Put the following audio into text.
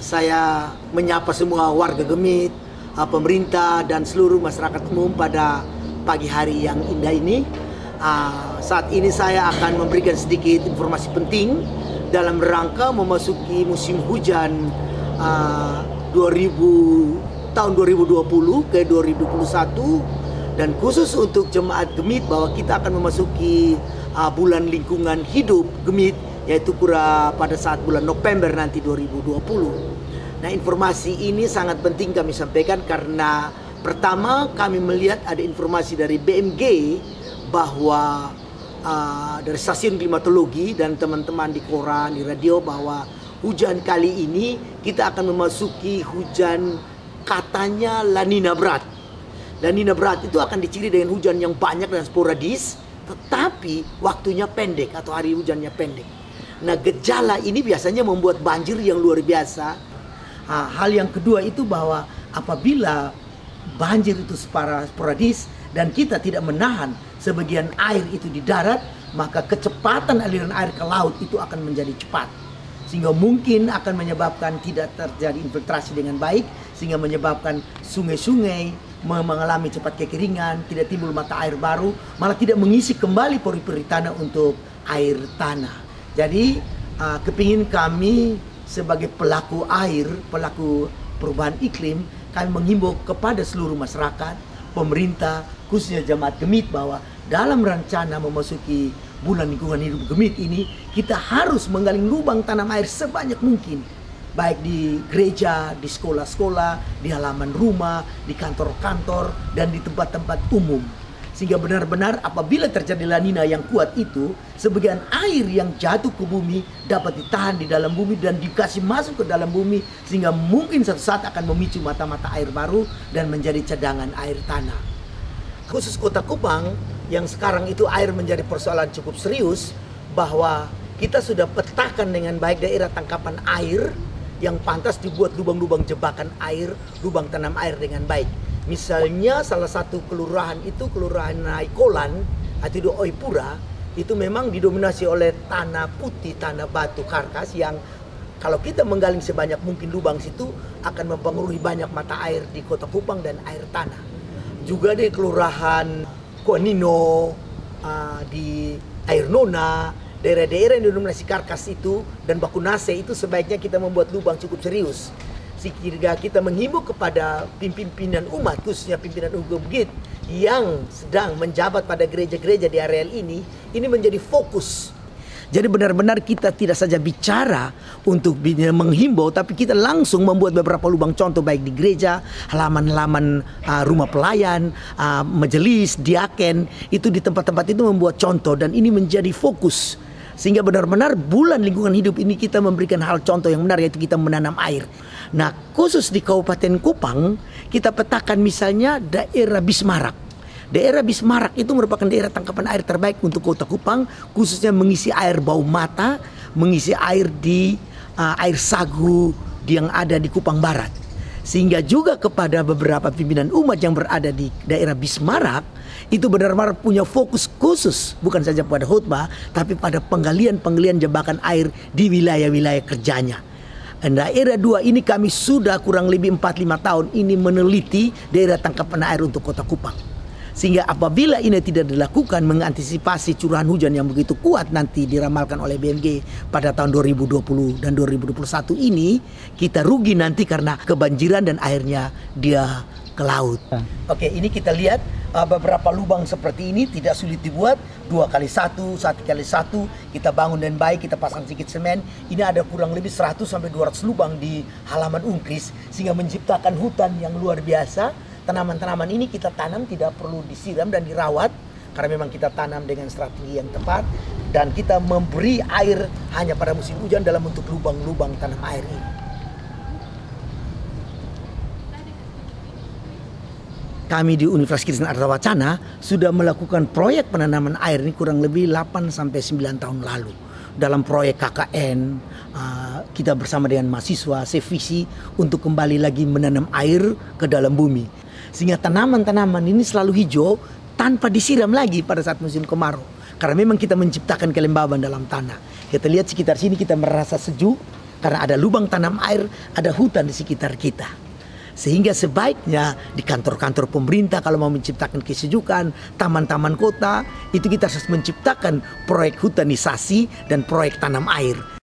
saya menyapa semua warga Gemit, pemerintah dan seluruh masyarakat umum pada pagi hari yang indah ini. Saat ini saya akan memberikan sedikit informasi penting dalam rangka memasuki musim hujan tahun 2020 ke 2021, dan khusus untuk jemaat Gemit bahwa kita akan memasuki bulan lingkungan hidup Gemit, yaitu pada saat bulan November nanti 2020. Nah, informasi ini sangat penting kami sampaikan karena pertama kami melihat ada informasi dari BMG bahwa dari stasiun klimatologi dan teman-teman di koran, di radio, bahwa hujan kali ini kita akan memasuki hujan katanya La Nina berat. La Nina berat itu akan diciri dengan hujan yang banyak dan sporadis, tetapi waktunya pendek atau hari hujannya pendek. Nah, gejala ini biasanya membuat banjir yang luar biasa. Hal yang kedua itu bahwa apabila banjir itu sporadis dan kita tidak menahan sebagian air itu di darat, maka kecepatan aliran air ke laut itu akan menjadi cepat, sehingga mungkin akan menyebabkan tidak terjadi infiltrasi dengan baik, sehingga menyebabkan sungai-sungai mengalami cepat kekeringan, tidak timbul mata air baru, malah tidak mengisi kembali pori-pori tanah untuk air tanah. Jadi kepingin kami sebagai pelaku air, pelaku perubahan iklim, kami menghimbau kepada seluruh masyarakat, pemerintah, khususnya jemaat Gemit, bahwa dalam rencana memasuki bulan lingkungan hidup Gemit ini, kita harus menggali lubang tanam air sebanyak mungkin, baik di gereja, di sekolah-sekolah, di halaman rumah, di kantor-kantor, dan di tempat-tempat umum. Sehingga benar-benar apabila terjadi La Nina yang kuat itu, sebagian air yang jatuh ke bumi dapat ditahan di dalam bumi dan dikasih masuk ke dalam bumi, sehingga mungkin suatu saat akan memicu mata-mata air baru dan menjadi cadangan air tanah. Khusus Kota Kupang yang sekarang itu air menjadi persoalan cukup serius, bahwa kita sudah petakan dengan baik daerah tangkapan air yang pantas dibuat lubang-lubang jebakan air, lubang tanam air dengan baik. Misalnya salah satu kelurahan itu kelurahan Naikolan atau di Oipura, itu memang didominasi oleh tanah putih, tanah batu karkas, yang kalau kita menggali sebanyak mungkin lubang situ akan mempengaruhi banyak mata air di Kota Kupang dan air tanah. Juga di kelurahan Kuanino, di Air Nona, daerah-daerah yang didominasi karkas itu dan Bakunase itu sebaiknya kita membuat lubang cukup serius. Sehingga kita menghimbau kepada pimpinan umat, khususnya pimpinan Gemit yang sedang menjabat pada gereja-gereja di areal ini menjadi fokus. Jadi benar-benar kita tidak saja bicara untuk menghimbau, tapi kita langsung membuat beberapa lubang contoh baik di gereja, halaman-halaman rumah pelayan, majelis, diaken, itu di tempat-tempat itu membuat contoh, dan ini menjadi fokus. Sehingga benar-benar bulan lingkungan hidup ini kita memberikan hal contoh yang benar, yaitu kita menanam air. Nah, khusus di Kabupaten Kupang, kita petakan misalnya daerah Bismarak. Daerah Bismarak itu merupakan daerah tangkapan air terbaik untuk Kota Kupang, khususnya mengisi air bau mata, mengisi air di air sagu yang ada di Kupang Barat. Sehingga juga kepada beberapa pimpinan umat yang berada di daerah Bismarak, itu benar-benar punya fokus khusus, bukan saja pada khutbah, tapi pada penggalian jebakan air di wilayah-wilayah kerjanya. Dan daerah 2 ini kami sudah kurang lebih 4-5 tahun ini meneliti daerah tangkapan air untuk Kota Kupang. Sehingga apabila ini tidak dilakukan, mengantisipasi curahan hujan yang begitu kuat nanti diramalkan oleh BMG pada tahun 2020 dan 2021 ini, kita rugi nanti karena kebanjiran dan airnya dia ke laut. Oke, ini kita lihat beberapa lubang seperti ini tidak sulit dibuat, 2x1, 1x1, kita bangun dengan baik, kita pasang sedikit semen. Ini ada kurang lebih 100-200 lubang di halaman Unkris, sehingga menciptakan hutan yang luar biasa. Tanaman-tanaman ini kita tanam tidak perlu disiram dan dirawat, karena memang kita tanam dengan strategi yang tepat, dan kita memberi air hanya pada musim hujan dalam bentuk lubang-lubang tanam air ini. Kami di Universitas Kristen Ardhawacana sudah melakukan proyek penanaman air ini kurang lebih 8-9 tahun lalu. Dalam proyek KKN, kita bersama dengan mahasiswa sevisi untuk kembali lagi menanam air ke dalam bumi. Sehingga tanaman-tanaman ini selalu hijau tanpa disiram lagi pada saat musim kemarau. Karena memang kita menciptakan kelembaban dalam tanah. Kita lihat sekitar sini, kita merasa sejuk, Karena ada lubang tanam air, ada hutan di sekitar kita. Sehingga sebaiknya di kantor-kantor pemerintah kalau mau menciptakan kesejukan, taman-taman kota, itu kita harus menciptakan proyek hutanisasi dan proyek tanam air.